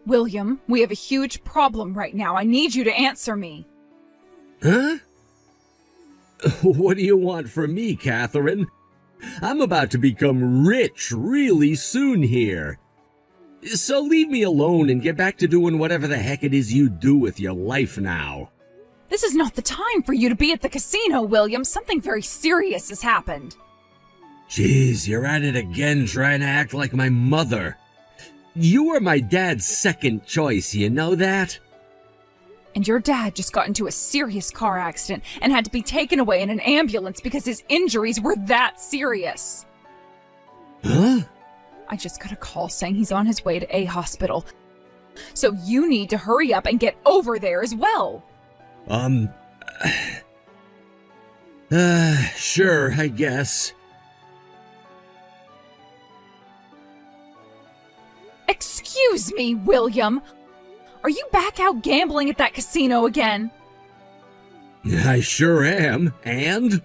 William, we have a huge problem right now. I need you to answer me. Huh? What do you want from me, Catherine? I'm about to become rich really soon here. So leave me alone and get back to doing whatever the heck it is you do with your life now. This is not the time for you to be at the casino, William. Something very serious has happened. Jeez, you're at it again trying to act like my mother. You were my dad's second choice, you know that? And your dad just got into a serious car accident and had to be taken away in an ambulance because his injuries were that serious. Huh? I just got a call saying he's on his way to a hospital. So you need to hurry up and get over there as well. Sure, I guess. Excuse me, William. Are you back out gambling at that casino again? I sure am, and?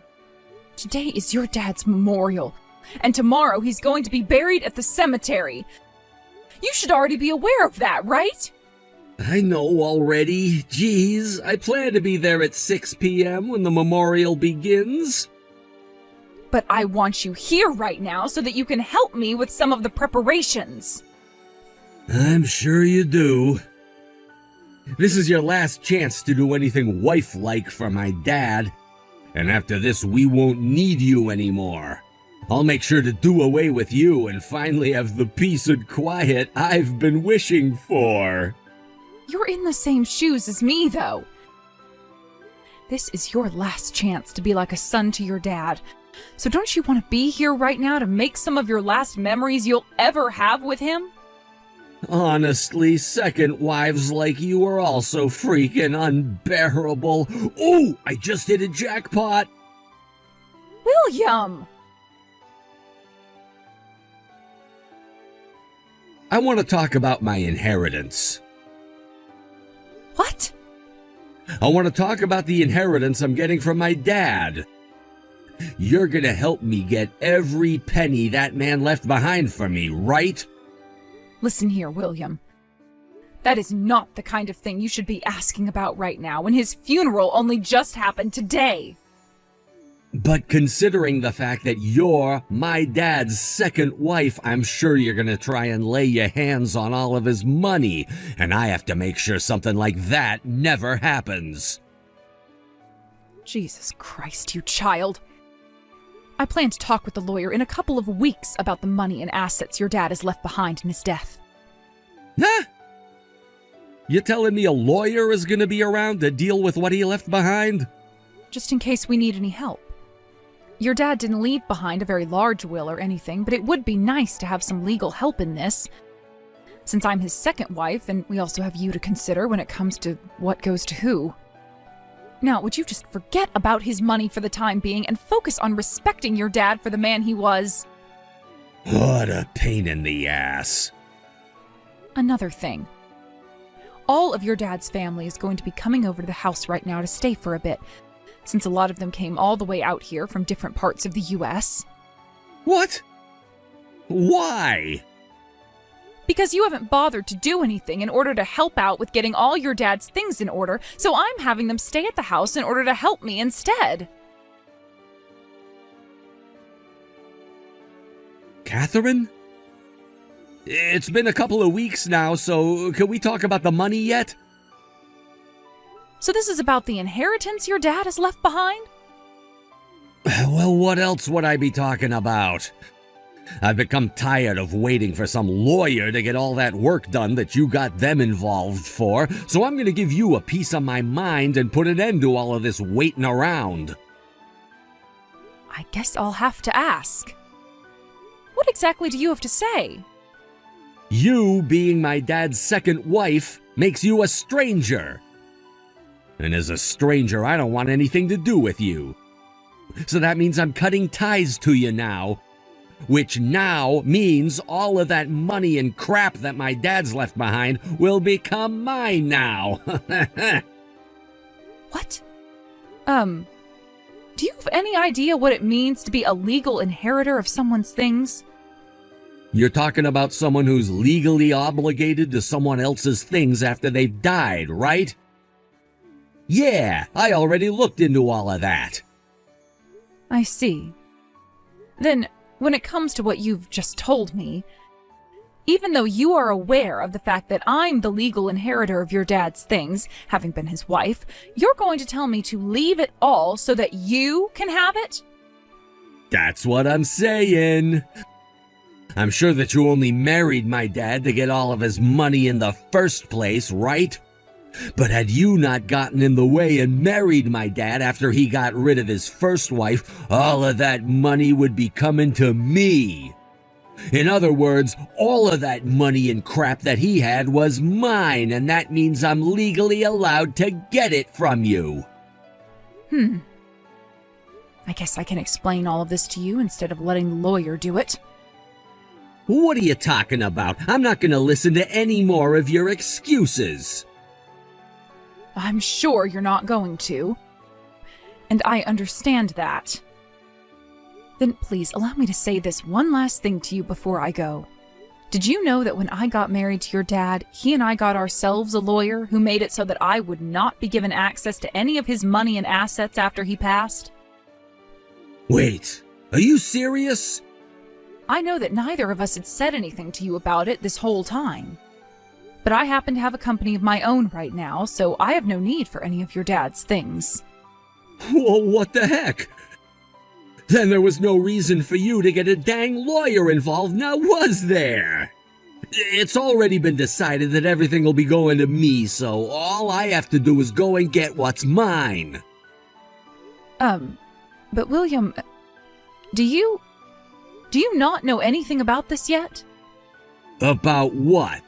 Today is your dad's memorial, and tomorrow he's going to be buried at the cemetery. You should already be aware of that, right? I know already. Geez, I plan to be there at 6 p.m. when the memorial begins. But I want you here right now so that you can help me with some of the preparations. I'm sure you do. This is your last chance to do anything wife-like for my dad. And after this, we won't need you anymore. I'll make sure to do away with you and finally have the peace and quiet I've been wishing for. You're in the same shoes as me, though. This is your last chance to be like a son to your dad. So don't you want to be here right now to make some of your last memories you'll ever have with him? Honestly, second wives like you are also freaking unbearable. Oh, I just hit a jackpot. William! I want to talk about my inheritance. What? I want to talk about the inheritance I'm getting from my dad. You're gonna help me get every penny that man left behind for me, right? Listen here, William. That is not the kind of thing you should be asking about right now when his funeral only just happened today. But considering the fact that you're my dad's second wife, I'm sure you're gonna try and lay your hands on all of his money, and I have to make sure something like that never happens. Jesus Christ, you child. I plan to talk with the lawyer in a couple of weeks about the money and assets your dad has left behind in his death. Huh? You telling me a lawyer is gonna be around to deal with what he left behind? Just in case we need any help. Your dad didn't leave behind a very large will or anything, but it would be nice to have some legal help in this. Since I'm his second wife, and we also have you to consider when it comes to what goes to who. Now, would you just forget about his money for the time being and focus on respecting your dad for the man he was? What a pain in the ass. Another thing. All of your dad's family is going to be coming over to the house right now to stay for a bit, since a lot of them came all the way out here from different parts of the U.S. What? Why? Because you haven't bothered to do anything in order to help out with getting all your dad's things in order, so I'm having them stay at the house in order to help me instead. Catherine? It's been a couple of weeks now, so can we talk about the money yet? So this is about the inheritance your dad has left behind? Well, what else would I be talking about? I've become tired of waiting for some lawyer to get all that work done that you got them involved for, so I'm gonna give you a piece of my mind and put an end to all of this waiting around. I guess I'll have to ask. What exactly do you have to say? You being my dad's second wife makes you a stranger. And as a stranger, I don't want anything to do with you. So that means I'm cutting ties to you now. Which now means all of that money and crap that my dad's left behind will become mine now. What? Do you have any idea what it means to be a legal inheritor of someone's things? You're talking about someone who's legally obligated to someone else's things after they've died, right? Yeah, I already looked into all of that. I see. Then, when it comes to what you've just told me, even though you are aware of the fact that I'm the legal inheritor of your dad's things, having been his wife, you're going to tell me to leave it all so that you can have it? That's what I'm saying. I'm sure that you only married my dad to get all of his money in the first place, right? But had you not gotten in the way and married my dad after he got rid of his first wife, all of that money would be coming to me. In other words, all of that money and crap that he had was mine, and that means I'm legally allowed to get it from you. I guess I can explain all of this to you instead of letting the lawyer do it. What are you talking about? I'm not going to listen to any more of your excuses. I'm sure you're not going to. And I understand that. Then please allow me to say this one last thing to you before I go. Did you know that when I got married to your dad, he and I got ourselves a lawyer who made it so that I would not be given access to any of his money and assets after he passed? Wait, are you serious? I know that neither of us had said anything to you about it this whole time. But I happen to have a company of my own right now, so I have no need for any of your dad's things. Well, what the heck? Then there was no reason for you to get a dang lawyer involved, now was there? It's already been decided that everything will be going to me, so all I have to do is go and get what's mine. But William, do you not know anything about this yet? About what?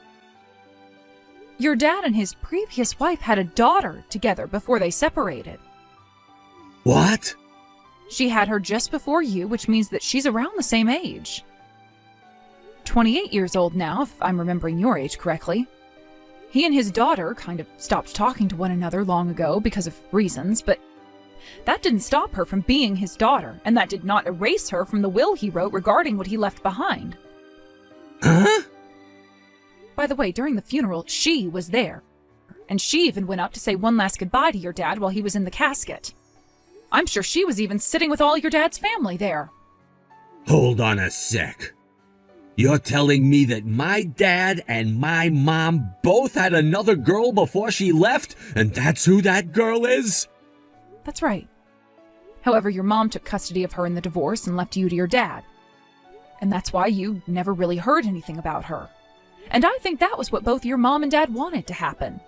Your dad and his previous wife had a daughter together before they separated. What? She had her just before you, which means that she's around the same age. 28 years old now, if I'm remembering your age correctly. He and his daughter kind of stopped talking to one another long ago because of reasons, but that didn't stop her from being his daughter, and that did not erase her from the will he wrote regarding what he left behind. Huh? By the way, during the funeral, she was there. And she even went up to say one last goodbye to your dad while he was in the casket. I'm sure she was even sitting with all your dad's family there. Hold on a sec. You're telling me that my dad and my mom both had another girl before she left, and that's who that girl is? That's right. However, your mom took custody of her in the divorce and left you to your dad. And that's why you never really heard anything about her. And I think that was what both your mom and dad wanted to happen.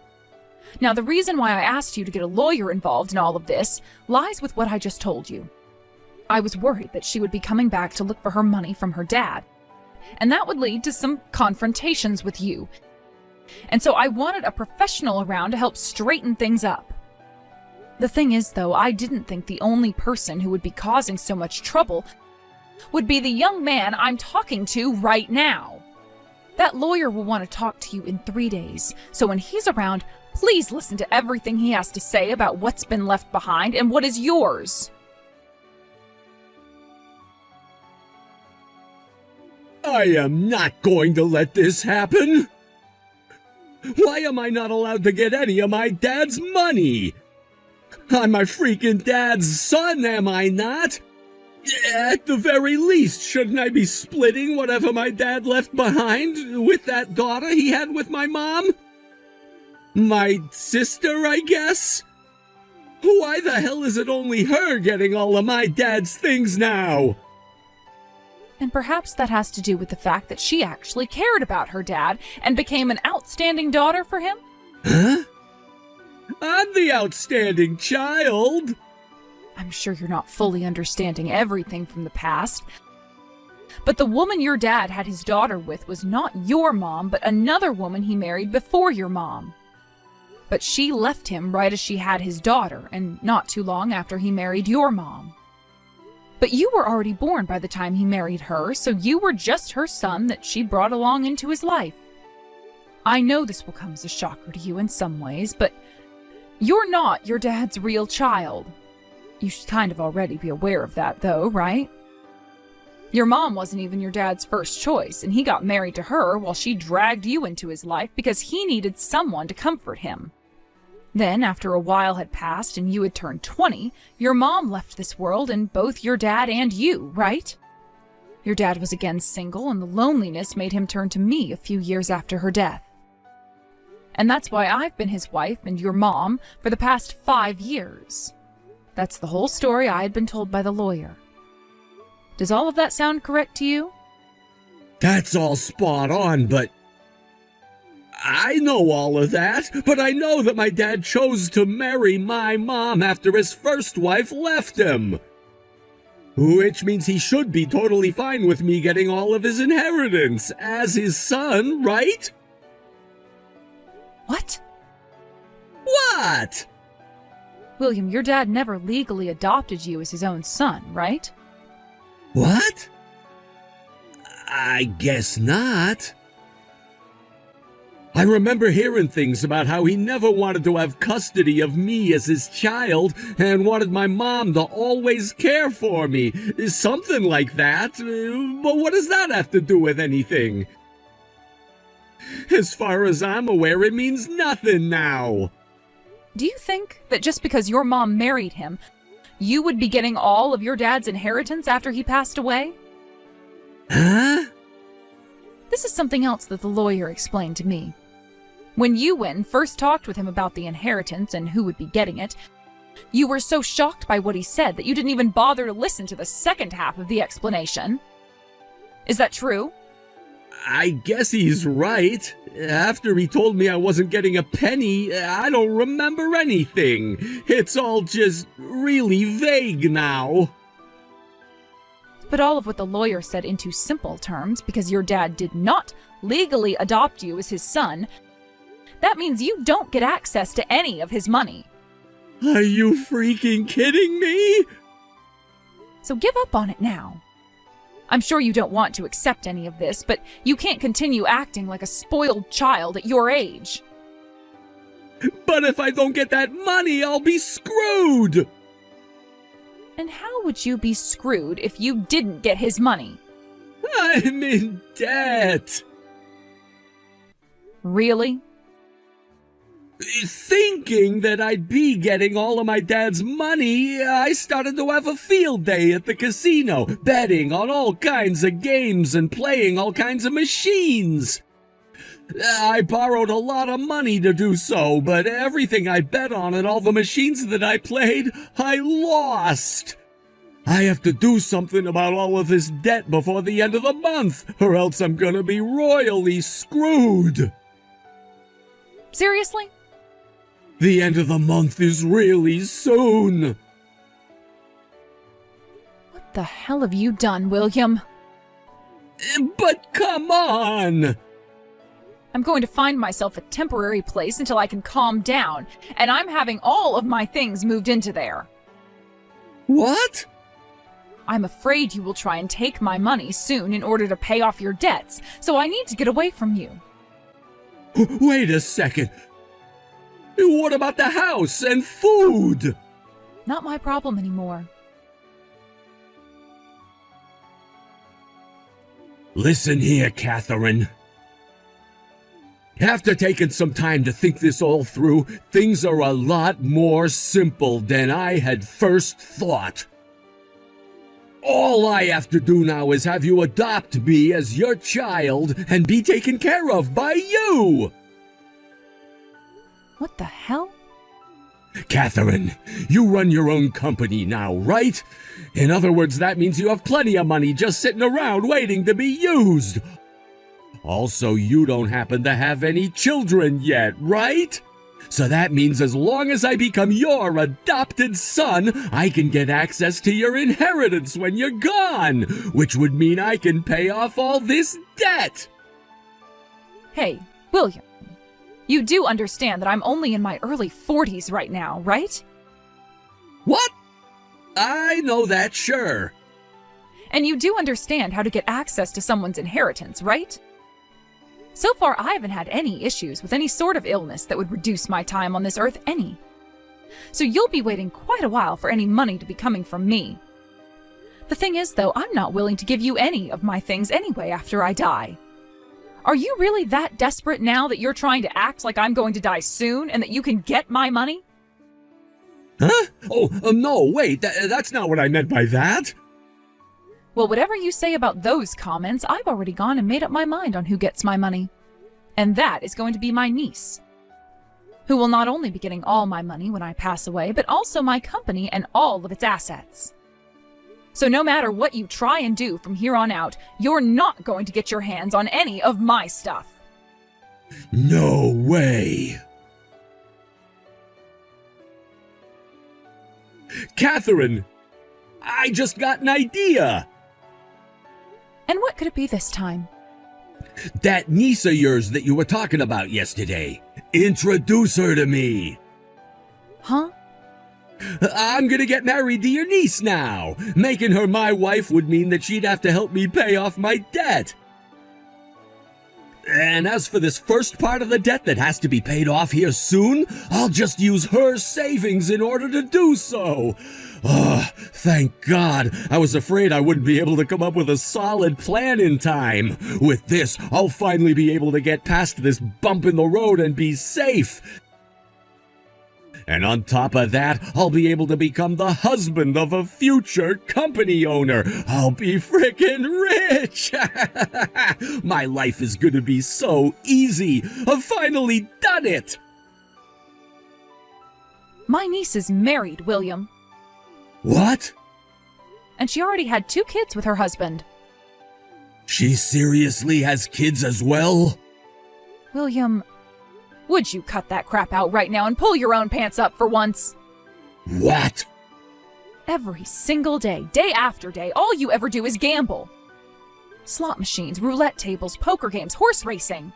Now, the reason why I asked you to get a lawyer involved in all of this lies with what I just told you. I was worried that she would be coming back to look for her money from her dad, and that would lead to some confrontations with you. And so I wanted a professional around to help straighten things up. The thing is, though, I didn't think the only person who would be causing so much trouble would be the young man I'm talking to right now. That lawyer will want to talk to you in 3 days, so when he's around, please listen to everything he has to say about what's been left behind and what is yours. I am not going to let this happen. Why am I not allowed to get any of my dad's money? I'm my freaking dad's son, am I not? At the very least, shouldn't I be splitting whatever my dad left behind with that daughter he had with my mom? My sister, I guess? Why the hell is it only her getting all of my dad's things now? And perhaps that has to do with the fact that she actually cared about her dad and became an outstanding daughter for him? Huh? I'm the outstanding child. I'm sure you're not fully understanding everything from the past. But the woman your dad had his daughter with was not your mom, but another woman he married before your mom. But she left him right as she had his daughter, and not too long after he married your mom. But you were already born by the time he married her, so you were just her son that she brought along into his life. I know this will come as a shocker to you in some ways, but you're not your dad's real child. You should kind of already be aware of that, though, right? Your mom wasn't even your dad's first choice, and he got married to her while she dragged you into his life because he needed someone to comfort him. Then, after a while had passed and you had turned 20, your mom left this world and both your dad and you, right? Your dad was again single, and the loneliness made him turn to me a few years after her death. And that's why I've been his wife and your mom for the past 5 years. That's the whole story I had been told by the lawyer. Does all of that sound correct to you? That's all spot on, but I know all of that, but I know that my dad chose to marry my mom after his first wife left him. Which means he should be totally fine with me getting all of his inheritance as his son, right? What? What? William, your dad never legally adopted you as his own son, right? What? I guess not. I remember hearing things about how he never wanted to have custody of me as his child and wanted my mom to always care for me. Something like that. But what does that have to do with anything? As far as I'm aware, it means nothing now. Do you think that just because your mom married him, you would be getting all of your dad's inheritance after he passed away? Huh? This is something else that the lawyer explained to me. When you, Wynne, first talked with him about the inheritance and who would be getting it, you were so shocked by what he said that you didn't even bother to listen to the second half of the explanation. Is that true? I guess he's right. After he told me I wasn't getting a penny, I don't remember anything. It's all just really vague now. But all of what the lawyer said into simple terms, because your dad did not legally adopt you as his son, that means you don't get access to any of his money. Are you freaking kidding me? So give up on it now. I'm sure you don't want to accept any of this, but you can't continue acting like a spoiled child at your age. But if I don't get that money, I'll be screwed! And how would you be screwed if you didn't get his money? I'm in debt! Really? Thinking that I'd be getting all of my dad's money, I started to have a field day at the casino, betting on all kinds of games and playing all kinds of machines. I borrowed a lot of money to do so, but everything I bet on and all the machines that I played, I lost. I have to do something about all of this debt before the end of the month, or else I'm gonna be royally screwed. Seriously? The end of the month is really soon. What the hell have you done, William? But come on! I'm going to find myself a temporary place until I can calm down, and I'm having all of my things moved into there. What? I'm afraid you will try and take my money soon in order to pay off your debts, so I need to get away from you. Wait a second. What about the house and food? Not my problem anymore. Listen here, Catherine. After taking some time to think this all through, things are a lot more simple than I had first thought. All I have to do now is have you adopt me as your child and be taken care of by you! What the hell? Catherine, you run your own company now, right? In other words, that means you have plenty of money just sitting around waiting to be used. Also, you don't happen to have any children yet, right? So that means as long as I become your adopted son, I can get access to your inheritance when you're gone, which would mean I can pay off all this debt. Hey, William, you do understand that I'm only in my early 40s right now, right? What? I know that, sure. And you do understand how to get access to someone's inheritance, right? So far, I haven't had any issues with any sort of illness that would reduce my time on this earth any. So you'll be waiting quite a while for any money to be coming from me. The thing is, though, I'm not willing to give you any of my things anyway after I die. Are you really that desperate now that you're trying to act like I'm going to die soon and that you can get my money? Huh? Oh, no, wait, that's not what I meant by that. Well, whatever you say about those comments, I've already gone and made up my mind on who gets my money. And that is going to be my niece, who will not only be getting all my money when I pass away, but also my company and all of its assets. So no matter what you try and do from here on out, you're not going to get your hands on any of my stuff. No way. Catherine, I just got an idea. And what could it be this time? That niece of yours that you were talking about yesterday. Introduce her to me. Huh? I'm gonna get married to your niece now. Making her my wife would mean that she'd have to help me pay off my debt. And as for this first part of the debt that has to be paid off here soon, I'll just use her savings in order to do so. Oh, thank God. I was afraid I wouldn't be able to come up with a solid plan in time. With this, I'll finally be able to get past this bump in the road and be safe. And on top of that, I'll be able to become the husband of a future company owner. I'll be frickin' rich! My life is gonna be so easy. I've finally done it! My niece is married, William. What? And she already had 2 kids with her husband. She seriously has kids as well? William, would you cut that crap out right now and pull your own pants up for once? What? Every single day, day after day, all you ever do is gamble. Slot machines, roulette tables, poker games, horse racing.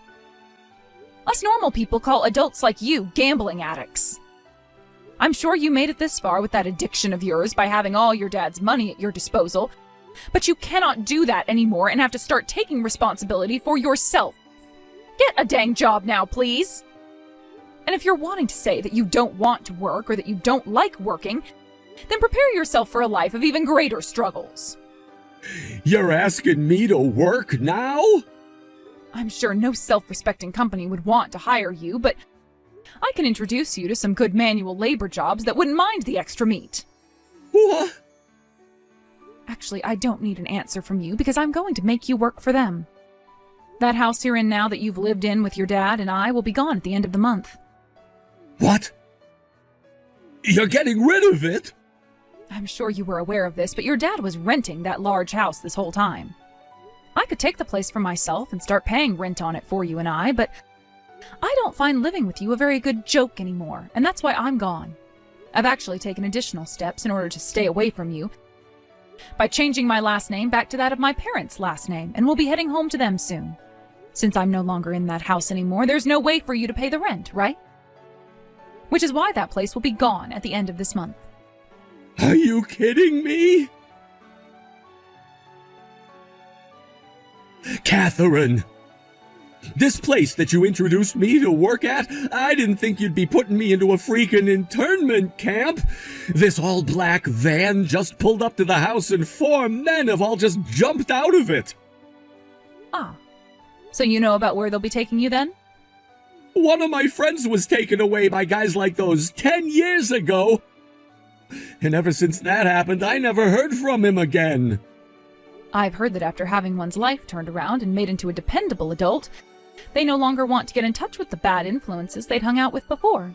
Us normal people call adults like you gambling addicts. I'm sure you made it this far with that addiction of yours by having all your dad's money at your disposal, but you cannot do that anymore and have to start taking responsibility for yourself. Get a dang job now, please. And if you're wanting to say that you don't want to work or that you don't like working, then prepare yourself for a life of even greater struggles. You're asking me to work now? I'm sure no self-respecting company would want to hire you, but I can introduce you to some good manual labor jobs that wouldn't mind the extra meat. What? Actually, I don't need an answer from you because I'm going to make you work for them. That house you're in now that you've lived in with your dad and I will be gone at the end of the month. What? You're getting rid of it? I'm sure you were aware of this, but your dad was renting that large house this whole time. I could take the place for myself and start paying rent on it for you and I, but I don't find living with you a very good joke anymore, and that's why I'm gone. I've actually taken additional steps in order to stay away from you by changing my last name back to that of my parents' last name, and we'll be heading home to them soon. Since I'm no longer in that house anymore, there's no way for you to pay the rent, right? Which is why that place will be gone at the end of this month. Are you kidding me? Catherine! This place that you introduced me to work at, I didn't think you'd be putting me into a freaking internment camp. This all-black van just pulled up to the house and 4 men have all just jumped out of it. Ah, so you know about where they'll be taking you then? One of my friends was taken away by guys like those 10 years ago. And ever since that happened, I never heard from him again. I've heard that after having one's life turned around and made into a dependable adult, they no longer want to get in touch with the bad influences they'd hung out with before.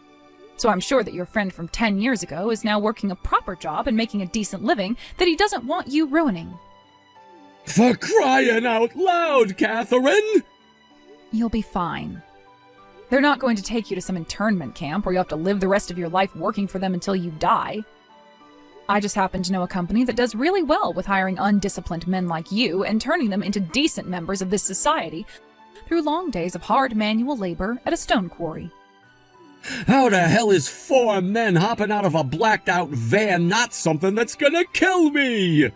So I'm sure that your friend from 10 years ago is now working a proper job and making a decent living that he doesn't want you ruining. For crying out loud, Catherine! You'll be fine. They're not going to take you to some internment camp where you have to live the rest of your life working for them until you die. I just happen to know a company that does really well with hiring undisciplined men like you and turning them into decent members of this society through long days of hard manual labor at a stone quarry. How the hell is 4 men hopping out of a blacked-out van not something that's gonna kill me?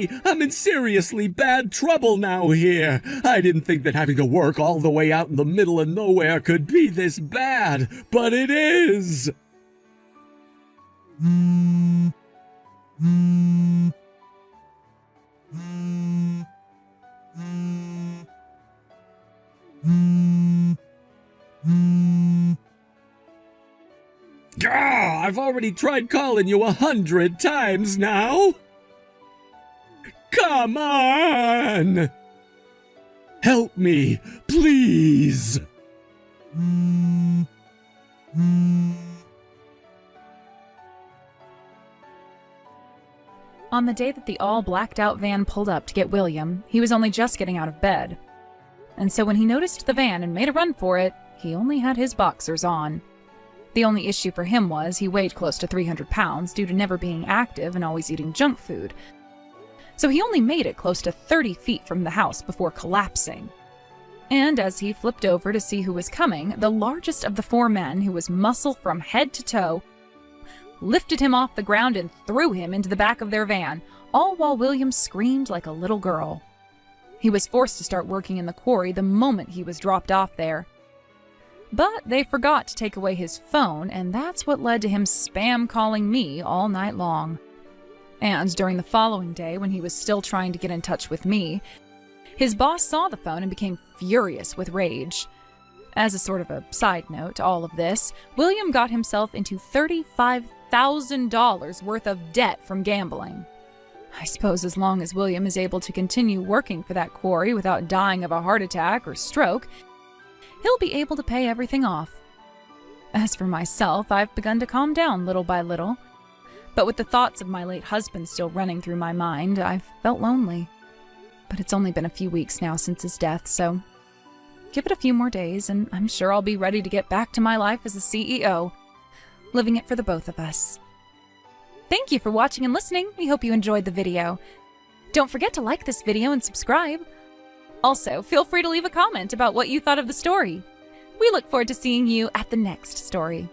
me! I'm in seriously bad trouble now here! I didn't think that having to work all the way out in the middle of nowhere could be this bad, but it is! I've already tried calling you 100 times now! Come on! Help me, please! On the day that the all blacked out van pulled up to get William, he was only just getting out of bed. And so when he noticed the van and made a run for it, he only had his boxers on. The only issue for him was he weighed close to 300 pounds due to never being active and always eating junk food. So he only made it close to 30 feet from the house before collapsing. And as he flipped over to see who was coming, the largest of the four men, who was muscle from head to toe, lifted him off the ground and threw him into the back of their van, all while William screamed like a little girl. He was forced to start working in the quarry the moment he was dropped off there. But they forgot to take away his phone, and that's what led to him spam calling me all night long. And during the following day, when he was still trying to get in touch with me, his boss saw the phone and became furious with rage. As a sort of a side note to all of this, William got himself into $35,000 worth of debt from gambling. I suppose as long as William is able to continue working for that quarry without dying of a heart attack or stroke, he'll be able to pay everything off. As for myself, I've begun to calm down little by little. But with the thoughts of my late husband still running through my mind, I've felt lonely. But it's only been a few weeks now since his death, so give it a few more days, and I'm sure I'll be ready to get back to my life as a CEO, living it for the both of us. Thank you for watching and listening. We hope you enjoyed the video. Don't forget to like this video and subscribe. Also, feel free to leave a comment about what you thought of the story. We look forward to seeing you at the next story.